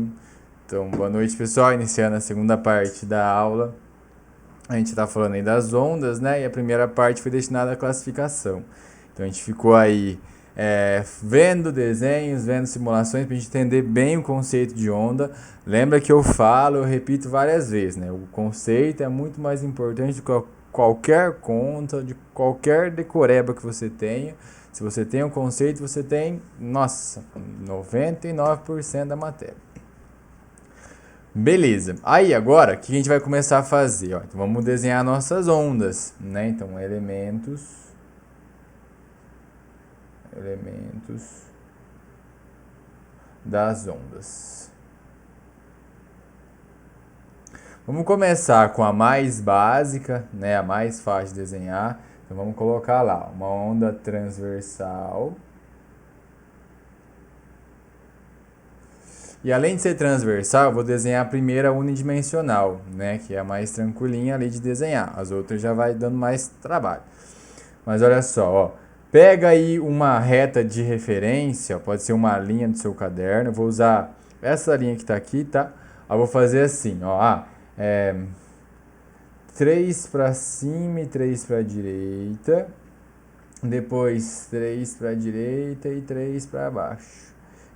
Então, boa noite, pessoal. Iniciando a segunda parte da aula. A gente está falando aí das ondas, né? E a primeira parte foi destinada à classificação. Então, a gente ficou aí vendo desenhos, vendo simulações para a gente entender bem o conceito de onda. Lembra que eu falo, eu repito várias vezes, né? O conceito é muito mais importante do que qualquer conta, de qualquer decoreba que você tenha. Se você tem um conceito, você tem, nossa, 99% da matéria. Beleza. Aí agora, o que a gente vai começar a fazer? Ó? Então, vamos desenhar nossas ondas, né? Então, elementos das ondas. Vamos começar com a mais básica, né? A mais fácil de desenhar. Então, vamos colocar lá uma onda transversal. E além de ser transversal, eu vou desenhar a primeira unidimensional, né? Que é a mais tranquilinha ali de desenhar. As outras já vai dando mais trabalho. Mas olha só, ó. Pega aí uma reta de referência, pode ser uma linha do seu caderno. Eu vou usar essa linha que está aqui, tá? Eu vou fazer assim, ó. 3 para cima e 3 para a direita. Depois 3 para a direita e 3 para baixo.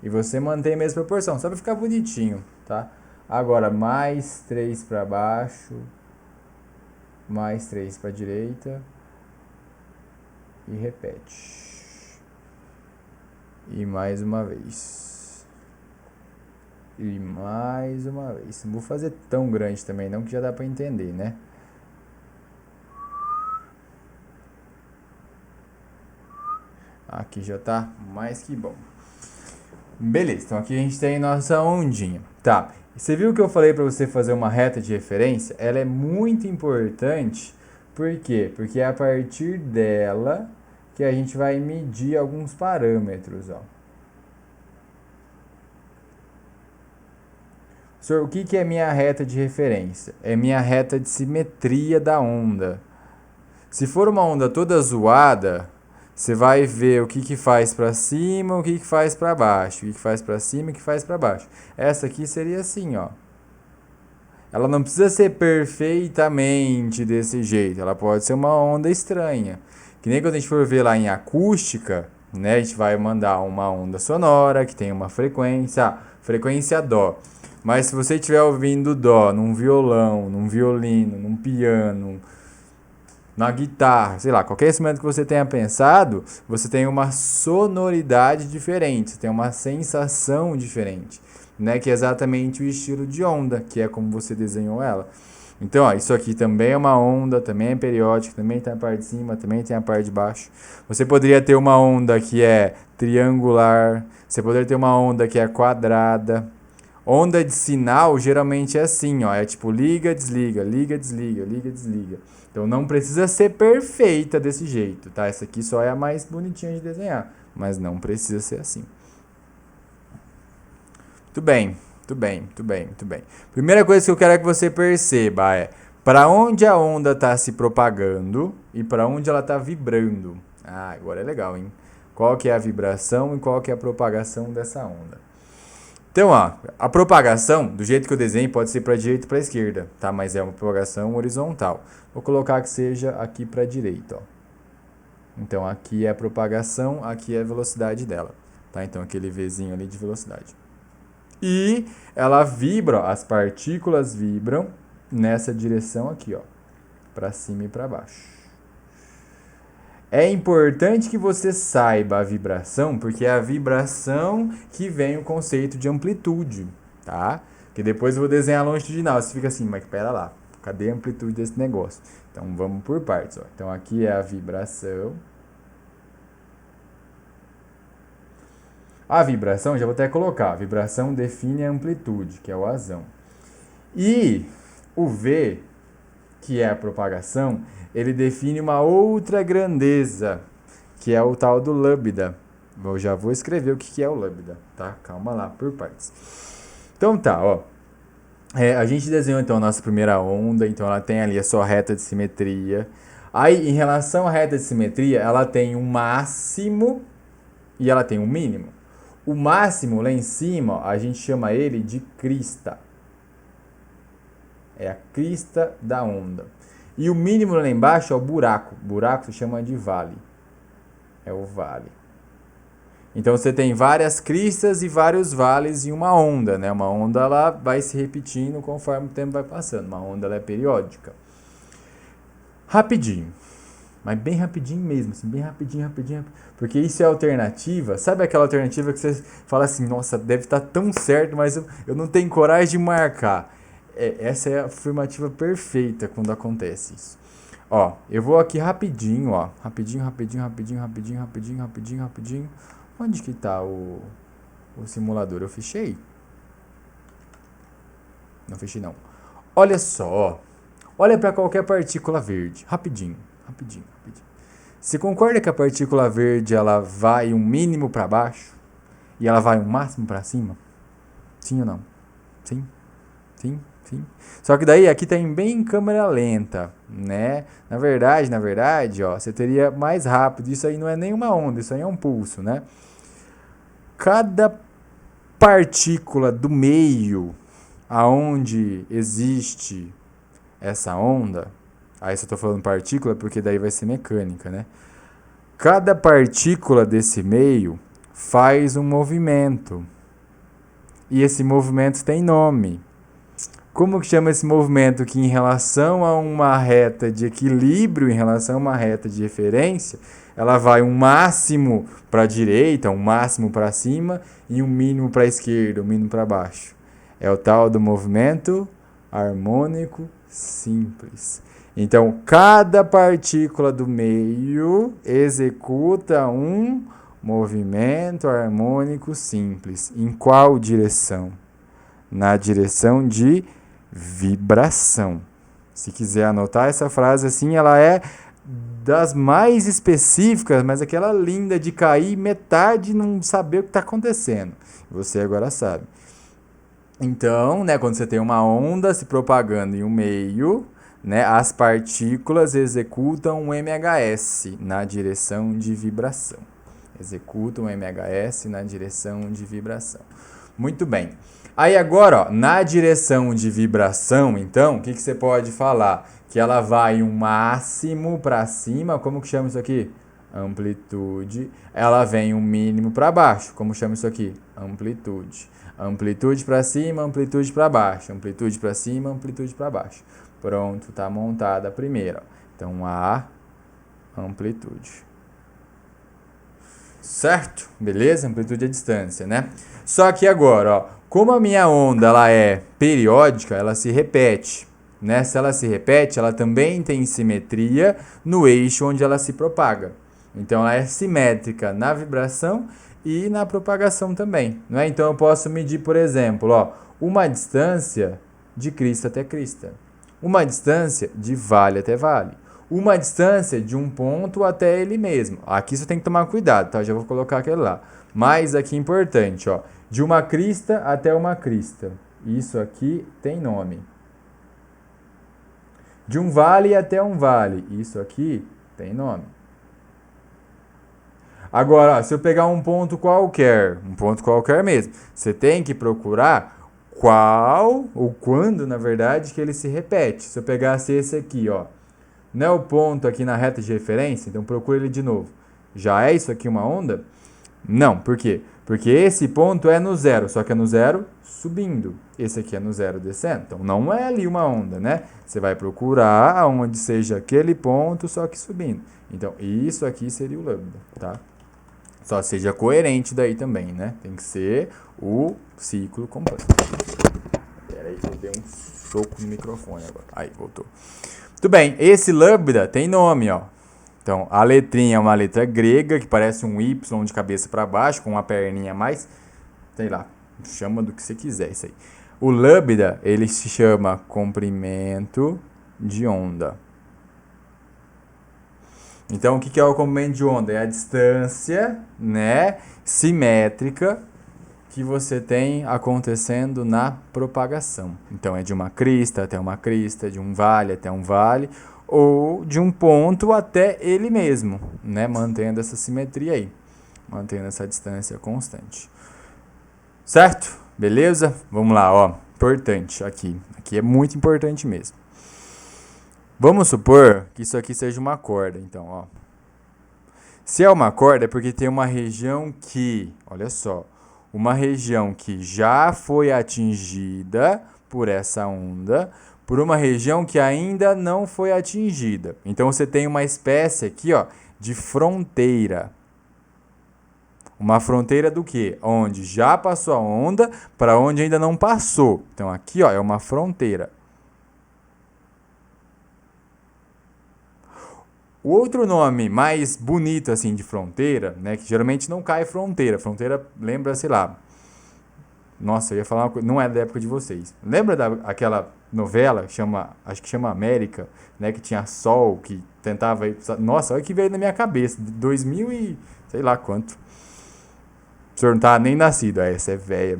E você mantém a mesma proporção, só para ficar bonitinho, tá? Agora, mais 3 para baixo, mais 3 para a direita e repete. E mais uma vez. E mais uma vez. Não vou fazer tão grande também não, que já dá para entender, né? Aqui já tá mais que bom. Beleza, então aqui a gente tem nossa ondinha. Tá, você viu que eu falei para você fazer uma reta de referência? Ela é muito importante, por quê? Porque é a partir dela que a gente vai medir alguns parâmetros, ó. Senhor, o que é minha reta de referência? É minha reta de simetria da onda. Se for uma onda toda zoada, você vai ver o que faz para cima, o que faz para baixo, o que faz para cima e o que faz para baixo. Essa aqui seria assim, ó. Ela não precisa ser perfeitamente desse jeito, ela pode ser uma onda estranha. Que nem quando a gente for ver lá em acústica, né, a gente vai mandar uma onda sonora que tem uma frequência dó. Mas se você estiver ouvindo dó num violão, num violino, num piano, na guitarra, sei lá, qualquer instrumento que você tenha pensado, você tem uma sonoridade diferente, você tem uma sensação diferente, né? Que é exatamente o estilo de onda, que é como você desenhou ela. Então, ó, isso aqui também é uma onda, também é periódica, também tem a parte de cima, também tem a parte de baixo. Você poderia ter uma onda que é triangular, você poderia ter uma onda que é quadrada. Onda de sinal geralmente é assim, ó, é tipo liga, desliga, liga, desliga, liga, desliga. Então não precisa ser perfeita desse jeito, tá? Essa aqui só é a mais bonitinha de desenhar, mas não precisa ser assim. Muito bem, muito bem, muito bem, muito bem. Primeira coisa que eu quero que você perceba é para onde a onda está se propagando e para onde ela está vibrando. Ah, agora é legal, hein? Qual que é a vibração e qual que é a propagação dessa onda? Então, ó, a propagação, do jeito que eu desenho, pode ser para a direita e para a esquerda, tá? Mas é uma propagação horizontal. Vou colocar que seja aqui para a direita, ó. Então, aqui é a propagação, aqui é a velocidade dela, tá? Então, aquele Vzinho ali de velocidade. E ela vibra, ó, as partículas vibram nessa direção aqui, ó, para cima e para baixo. É importante que você saiba a vibração, porque é a vibração que vem o conceito de amplitude, tá? Que depois eu vou desenhar longitudinal. Você fica assim, mas pera lá, cadê a amplitude desse negócio? Então vamos por partes, ó. Então aqui é a vibração. A vibração, já vou até colocar, a vibração define a amplitude, que é o azão. E o V, que é a propagação, ele define uma outra grandeza, que é o tal do lambda. Eu já vou escrever o que é o lambda, tá? Calma lá, por partes. Então tá, ó. A gente desenhou então a nossa primeira onda, então ela tem ali a sua reta de simetria. Aí, em relação à reta de simetria, ela tem um máximo e ela tem um mínimo. O máximo lá em cima, ó, a gente chama ele de crista. É a crista da onda. E o mínimo lá embaixo é o buraco. Buraco se chama de vale. É o vale. Então você tem várias cristas e vários vales em uma onda, né? Uma onda ela vai se repetindo conforme o tempo vai passando. Uma onda ela é periódica. Rapidinho. Mas bem rapidinho mesmo, assim, bem rapidinho. Porque isso é alternativa. Sabe aquela alternativa que você fala assim, nossa, deve estar tão certo, mas eu não tenho coragem de marcar. Essa é a afirmativa perfeita quando acontece isso. Ó, eu vou aqui rapidinho, ó. Rapidinho. Onde que tá o simulador? Eu fechei? Não fechei não. Olha só, ó. Olha para qualquer partícula verde. Rapidinho. Você concorda que a partícula verde ela vai um mínimo para baixo e ela vai um máximo para cima? Sim ou não? Sim. Só que daí aqui tem bem em câmera lenta, né? Na verdade, ó, você teria mais rápido. Isso aí não é nenhuma onda, isso aí é um pulso, né? Cada partícula do meio aonde existe essa onda, aí se eu tô falando partícula porque daí vai ser mecânica, né? Cada partícula desse meio faz um movimento. E esse movimento tem nome. Como que chama esse movimento que em relação a uma reta de equilíbrio, em relação a uma reta de referência, ela vai um máximo para a direita, um máximo para cima e um mínimo para a esquerda, um mínimo para baixo. É o tal do movimento harmônico simples. Então, cada partícula do meio executa um movimento harmônico simples. Em qual direção? Na direção de vibração. Se quiser anotar essa frase assim, ela é das mais específicas, mas aquela linda de cair metade e não saber o que está acontecendo. Você agora sabe. Então, né, quando você tem uma onda se propagando em um meio, né, as partículas executam um MHS na direção de vibração. Executam um MHS na direção de vibração. Muito bem. Aí agora, ó, na direção de vibração, então, o que você pode falar? Que ela vai um máximo para cima, como que chama isso aqui? Amplitude. Ela vem um mínimo para baixo, como chama isso aqui? Amplitude. Amplitude para cima, amplitude para baixo. Amplitude para cima, amplitude para baixo. Pronto, tá montada a primeira. Então, a amplitude. Certo? Beleza? Amplitude é distância, né? Só que agora, ó, como a minha onda ela é periódica, ela se repete, né? Se ela se repete, ela também tem simetria no eixo onde ela se propaga. Então, ela é simétrica na vibração e na propagação também, né? Então, eu posso medir, por exemplo, ó, uma distância de crista até crista, uma distância de vale até vale, uma distância de um ponto até ele mesmo. Aqui você tem que tomar cuidado, tá? Já vou colocar aquele lá. Mas aqui é importante, ó, de uma crista até uma crista. Isso aqui tem nome. De um vale até um vale. Isso aqui tem nome. Agora, ó, se eu pegar um ponto qualquer mesmo, você tem que procurar qual ou quando, na verdade, que ele se repete. Se eu pegasse esse aqui, ó, não é o ponto aqui na reta de referência, então procura ele de novo. Já é isso aqui uma onda? Não, por quê? Porque esse ponto é no zero, só que é no zero subindo. Esse aqui é no zero descendo. Então não é ali uma onda, né? Você vai procurar onde seja aquele ponto, só que subindo. Então isso aqui seria o lambda, tá? Só seja coerente daí também, né? Tem que ser o ciclo completo. Pera aí que eu dei um soco no microfone agora. Aí, voltou. Muito bem, esse lambda tem nome, ó. Então, a letrinha é uma letra grega, que parece um Y de cabeça para baixo, com uma perninha a mais, sei lá, chama do que você quiser isso aí. O lambda, ele se chama comprimento de onda. Então, o que é o comprimento de onda? É a distância, né, simétrica que você tem acontecendo na propagação. Então, é de uma crista até uma crista, de um vale até um vale, ou de um ponto até ele mesmo, né? Mantendo essa simetria aí, mantendo essa distância constante. Certo? Beleza? Vamos lá, ó. Importante aqui. Aqui é muito importante mesmo. Vamos supor que isso aqui seja uma corda, então, ó. Se é uma corda é porque tem uma região que, olha só, uma região que já foi atingida por essa onda, por uma região que ainda não foi atingida. Então você tem uma espécie aqui, ó, de fronteira. Uma fronteira do quê? Onde já passou a onda para onde ainda não passou. Então aqui, ó, é uma fronteira. O outro nome mais bonito assim de fronteira, né, que geralmente não cai fronteira. Fronteira lembra, sei lá. Nossa, eu ia falar uma coisa, não é da época de vocês. Lembra daquela novela que chama, acho que chama América, né, que tinha Sol, que tentava ir, nossa, olha o que veio na minha cabeça, 2000 e sei lá quanto. O senhor não tá nem nascido, essa é velha.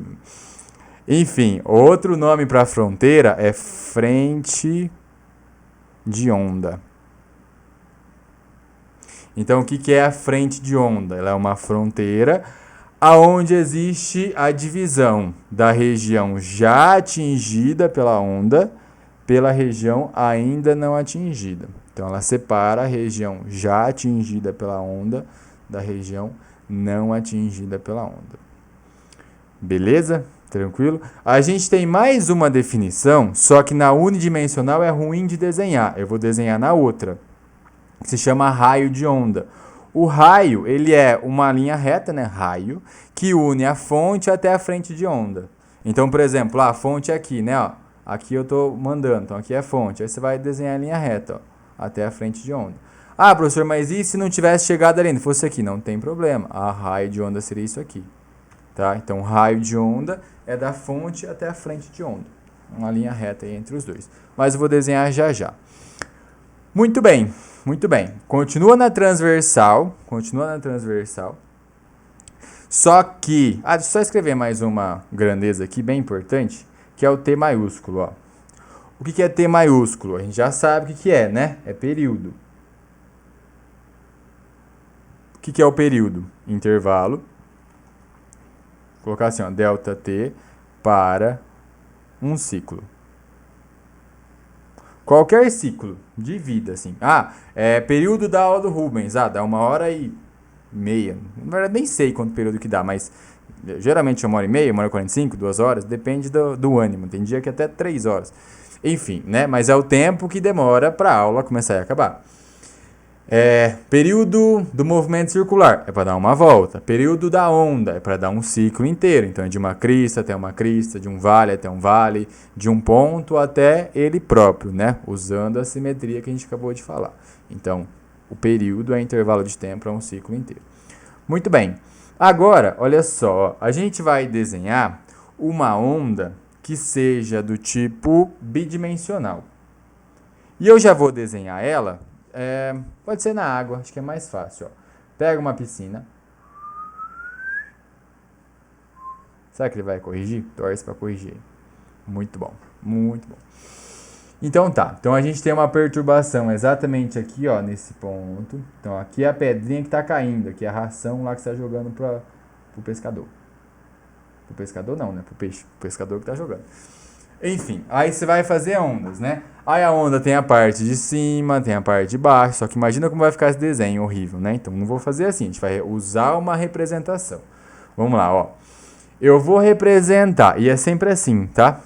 Enfim, outro nome para fronteira é frente de onda. Então, o que é a frente de onda? Ela é uma fronteira aonde existe a divisão da região já atingida pela onda pela região ainda não atingida. Então, ela separa a região já atingida pela onda da região não atingida pela onda. Beleza? Tranquilo? A gente tem mais uma definição, só que na unidimensional é ruim de desenhar. Eu vou desenhar na outra, que se chama raio de onda. O raio, ele é uma linha reta, né, raio, que une a fonte até a frente de onda. Então, por exemplo, a fonte é aqui, né, ó. Aqui eu estou mandando, então aqui é a fonte. Aí você vai desenhar a linha reta, ó, até a frente de onda. Ah, professor, mas e se não tivesse chegado ali, não fosse aqui? Não tem problema. A raio de onda seria isso aqui. Tá? Então, raio de onda é da fonte até a frente de onda. Uma linha reta aí entre os dois. Mas eu vou desenhar já já. Muito bem, muito bem. Continua na transversal. Só que... deixa eu só escrever mais uma grandeza aqui, bem importante, que é o T maiúsculo. Ó. O que é T maiúsculo? A gente já sabe o que é, né? É período. O que é o período? Intervalo. Vou colocar assim, ó, delta T para um ciclo. Qualquer ciclo de vida, assim. É período da aula do Rubens. Dá 1h30. Na verdade, nem sei quanto período que dá, mas geralmente é 1h30, 1h45, 2 horas, depende do ânimo. Tem dia que até 3 horas. Enfim, né? Mas é o tempo que demora para a aula começar e acabar. Período do movimento circular é para dar uma volta. Período da onda é para dar um ciclo inteiro. Então é de uma crista até uma crista, de um vale até um vale, de um ponto até ele próprio, né? Usando a simetria que a gente acabou de falar. Então, o período é intervalo de tempo para um ciclo inteiro. Muito bem. Agora, olha só, a gente vai desenhar uma onda que seja do tipo bidimensional. E eu já vou desenhar ela. Pode ser na água, acho que é mais fácil. Ó. Pega uma piscina. Será que ele vai corrigir? Torce para corrigir. Muito bom, muito bom. Então tá, então a gente tem uma perturbação exatamente aqui, ó, nesse ponto. Então aqui é a pedrinha que está caindo, aqui é a ração lá que você está jogando pro pescador. Pro pescador não, né? Pro peixe, pro pescador que está jogando. Enfim, aí você vai fazer ondas, né? Aí a onda tem a parte de cima, tem a parte de baixo, só que imagina como vai ficar esse desenho horrível, né? Então não vou fazer assim, a gente vai usar uma representação. Vamos lá, ó. Eu vou representar, e é sempre assim, tá?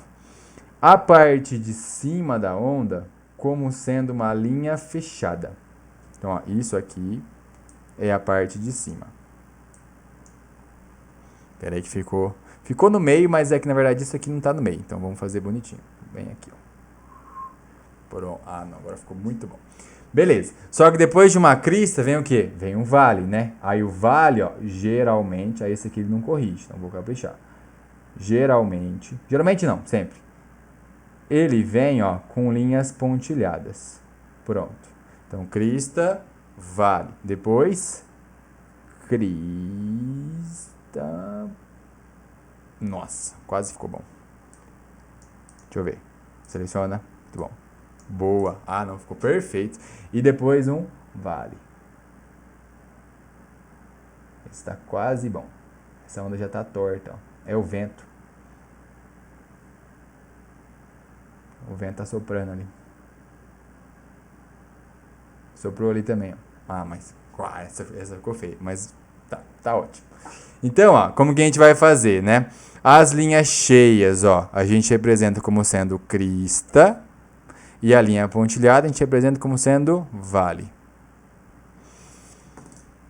A parte de cima da onda como sendo uma linha fechada. Então, ó, isso aqui é a parte de cima. Espera aí que ficou no meio, mas é que na verdade isso aqui não está no meio. Então vamos fazer bonitinho. Bem aqui, ó. Não, agora ficou muito bom. Beleza. Só que depois de uma crista vem o quê? Vem um vale, né? Aí o vale, ó, geralmente, aí esse aqui ele não corrige, então vou caprichar. Geralmente não, sempre. Ele vem, ó, com linhas pontilhadas. Pronto. Então crista, vale. Depois crista. Nossa, quase ficou bom. Deixa eu ver. Seleciona. Muito bom. Boa. Não, ficou perfeito. E depois um vale. Esse tá quase bom. Essa onda já tá torta, ó. É o vento. O vento tá soprando ali. Soprou ali também, ó. Ah, mas essa ficou feia, mas tá ótimo. Então, ó, como que a gente vai fazer, né? As linhas cheias, ó, a gente representa como sendo crista e a linha pontilhada a gente representa como sendo vale.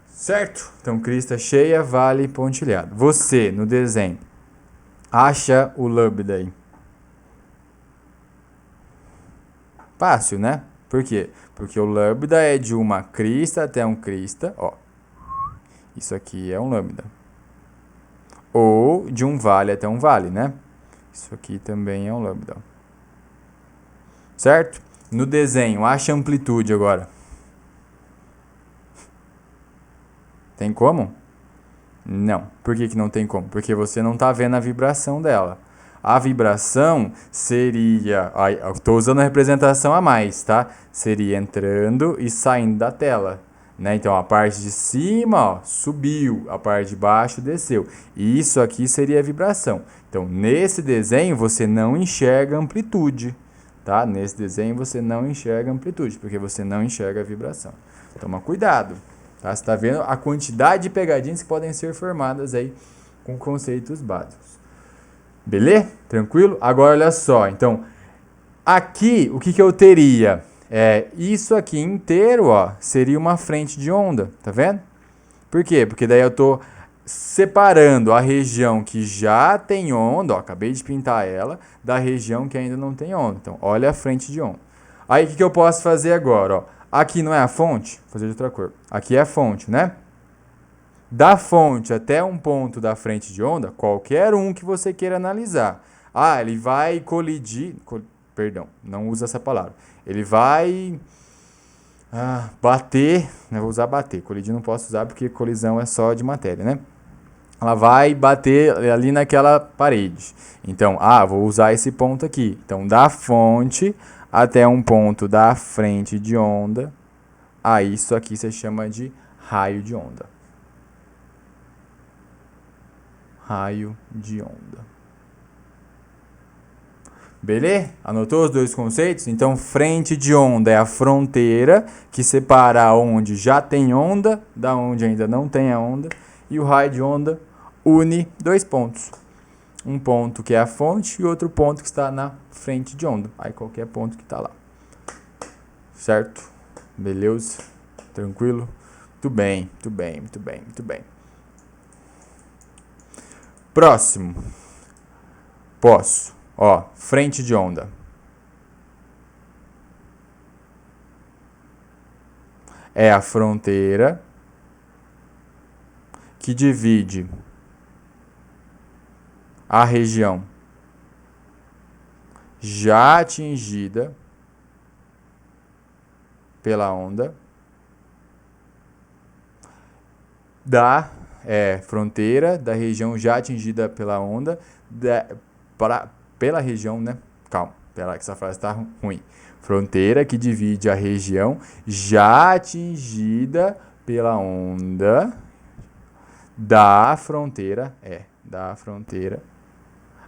Certo? Então, crista cheia, vale, pontilhado. Você, no desenho, acha o lambda aí. Fácil, né? Por quê? Porque o lambda é de uma crista até um crista, ó. Isso aqui é um lambda. Ou de um vale até um vale, né? Isso aqui também é um lambda. Certo? No desenho, acha a amplitude agora. Tem como? Não. Por que não tem como? Porque você não está vendo a vibração dela. A vibração seria... Estou usando a representação a mais, tá? Seria entrando e saindo da tela. Né? Então, a parte de cima, ó, subiu, a parte de baixo desceu. E isso aqui seria a vibração. Então, nesse desenho, você não enxerga amplitude. Tá? Nesse desenho, você não enxerga amplitude, porque você não enxerga a vibração. Toma cuidado. Tá? Você está vendo a quantidade de pegadinhas que podem ser formadas aí com conceitos básicos. Beleza? Tranquilo? Agora, olha só. Então, aqui, o que eu teria? Isso aqui inteiro, ó, seria uma frente de onda, tá vendo? Por quê? Porque daí eu tô separando a região que já tem onda, ó, acabei de pintar ela, da região que ainda não tem onda. Então, olha a frente de onda. Aí, o que eu posso fazer agora, ó? Aqui não é a fonte? Vou fazer de outra cor. Aqui é a fonte, né? Da fonte até um ponto da frente de onda, qualquer um que você queira analisar. Ah, ele vai colidir... Perdão, não usa essa palavra. Ele vai bater... Eu vou usar bater. Colidir não posso usar porque colisão é só de matéria, né? Ela vai bater ali naquela parede. Então, vou usar esse ponto aqui. Então, da fonte até um ponto da frente de onda, isso aqui se chama de raio de onda. Raio de onda. Beleza? Anotou os dois conceitos? Então, frente de onda é a fronteira que separa onde já tem onda da onde ainda não tem a onda. E o raio de onda une dois pontos. Um ponto que é a fonte e outro ponto que está na frente de onda. Aí qualquer ponto que está lá. Certo? Beleza? Tranquilo? Muito bem, muito bem, muito bem, muito bem. Próximo. Posso. Ó, frente de onda. É a fronteira que divide a região já atingida pela onda da fronteira da região já atingida pela onda pela região, né? Calma, pera lá que essa frase tá ruim. Fronteira que divide a região já atingida pela onda da fronteira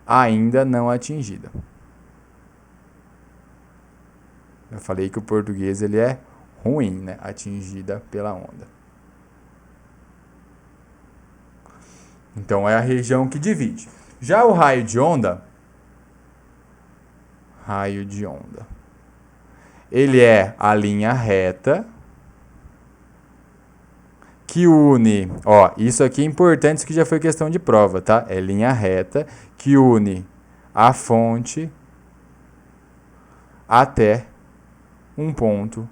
ainda não atingida. Eu falei que o português ele é ruim, né? Atingida pela onda. Então, é a região que divide. Já o raio de onda, ele é a linha reta que une, ó, isso aqui é importante, isso que já foi questão de prova, tá? É linha reta que une a fonte até um ponto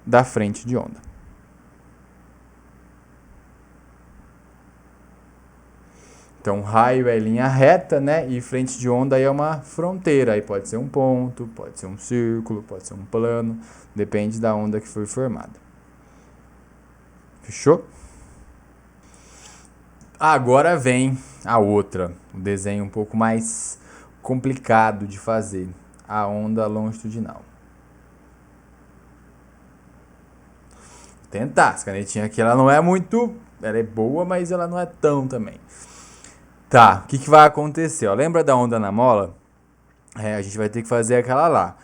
da frente de onda. Então, raio é linha reta, né? E frente de onda aí é uma fronteira. Aí pode ser um ponto, pode ser um círculo, pode ser um plano. Depende da onda que foi formada. Fechou? Agora vem a outra. O desenho um pouco mais complicado de fazer. A onda longitudinal. Tentar. Essa canetinha aqui, ela não é muito... Ela é boa, mas ela não é tão também. Tá, o que, que vai acontecer? Ó, lembra da onda na mola? A gente vai ter que fazer aquela lá.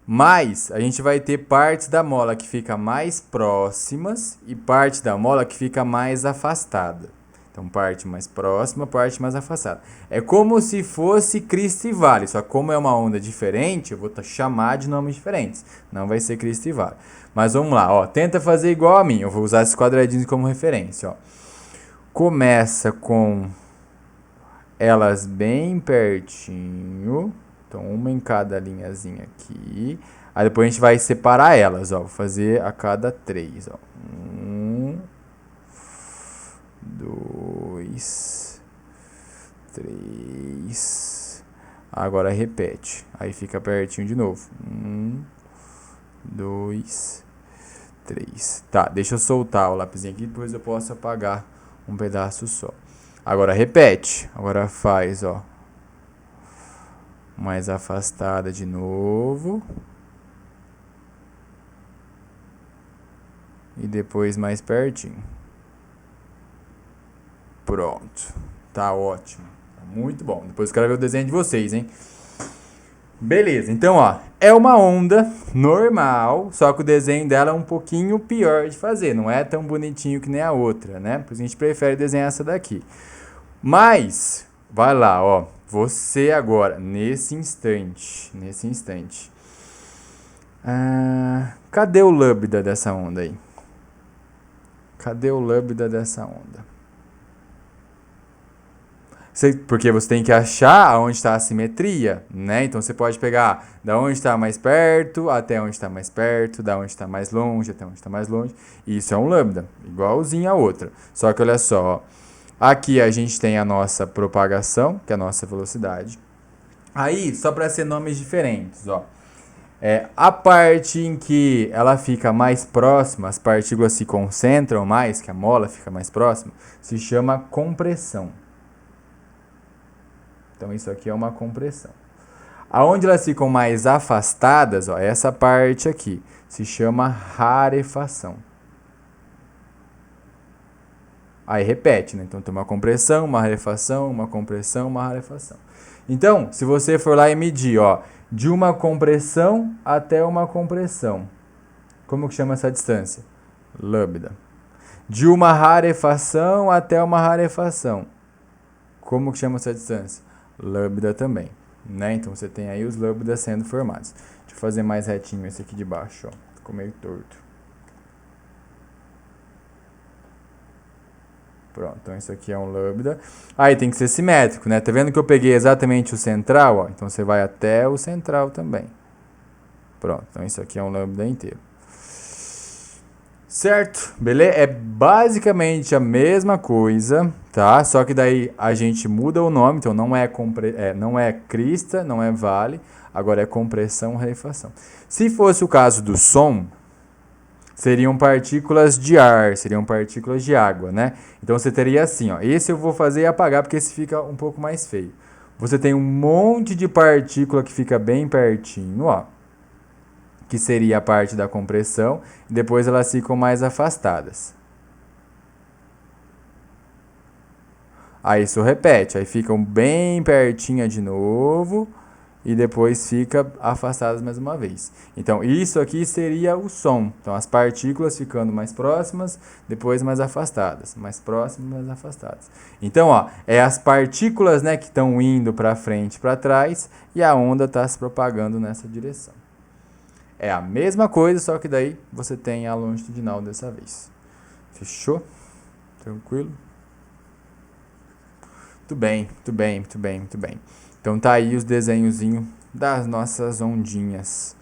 Mas a gente vai ter partes da mola que fica mais próximas e parte da mola que fica mais afastada. Então, parte mais próxima, parte mais afastada. É como se fosse Cristo e Vale, só que como é uma onda diferente, eu vou chamar de nomes diferentes. Não vai ser Cristo e Vale. Mas vamos lá, ó. Tenta fazer igual a mim. Eu vou usar esses quadradinhos como referência, ó. Começa com elas bem pertinho. Então, uma em cada linhazinha aqui. Aí depois a gente vai separar elas, ó. Vou fazer a cada 3, ó. 1, 2, 3. Agora repete. Aí fica pertinho de novo. 1, 2, 3. Tá, deixa eu soltar o lapisinho aqui, depois eu posso apagar um pedaço só. Agora repete. Agora faz, ó. Mais afastada de novo. E depois mais pertinho. Pronto. Tá ótimo. Tá muito bom. Depois eu quero ver o desenho de vocês, hein? Beleza, então ó, é uma onda normal, só que o desenho dela é um pouquinho pior de fazer, não é tão bonitinho que nem a outra, né? Por isso a gente prefere desenhar essa daqui. Mas, vai lá, ó, você agora, nesse instante, cadê o lambda dessa onda aí? Cadê o lambda dessa onda? Porque você tem que achar onde está a simetria, né? Então você pode pegar da onde está mais perto até onde está mais perto, da onde está mais longe até onde está mais longe. E isso é um lambda, igualzinho a outra. Só que olha só, ó, aqui a gente tem a nossa propagação, que é a nossa velocidade. Aí, só para ser nomes diferentes, ó. A parte em que ela fica mais próxima, as partículas se concentram mais, que a mola fica mais próxima, se chama compressão. Então isso aqui é uma compressão. Aonde elas ficam mais afastadas, ó, essa parte aqui, se chama rarefação. Aí repete, né? Então tem uma compressão, uma rarefação, uma compressão, uma rarefação. Então, se você for lá e medir, ó, de uma compressão até uma compressão, como que chama essa distância? Lambda. De uma rarefação até uma rarefação, como que chama essa distância? Lambda também, né? Então você tem aí os lambdas sendo formados. Deixa eu fazer mais retinho esse aqui de baixo, ó. Ficou meio torto. Pronto, então isso aqui é um lambda. Aí tem que ser simétrico, né? Tá vendo que eu peguei exatamente o central, ó? Então você vai até o central também. Pronto, então isso aqui é um lambda inteiro. Certo? Beleza? É basicamente a mesma coisa, tá? Só que daí a gente muda o nome, então não é crista, não é vale, agora é compressão, rarefação. Se fosse o caso do som, seriam partículas de ar, seriam partículas de água, né? Então você teria assim, ó, esse eu vou fazer e apagar porque esse fica um pouco mais feio. Você tem um monte de partícula que fica bem pertinho, ó, que seria a parte da compressão, e depois elas ficam mais afastadas. Aí isso repete, aí ficam bem pertinho de novo, e depois fica afastadas mais uma vez. Então isso aqui seria o som. Então as partículas ficando mais próximas, depois mais afastadas, mais próximas, mais afastadas. Então ó, é as partículas, né, que estão indo para frente, para trás, e a onda está se propagando nessa direção. É a mesma coisa, só que daí você tem a longitudinal dessa vez. Fechou? Tranquilo? Muito bem, muito bem, muito bem, muito bem. Então tá aí os desenhozinhos das nossas ondinhas.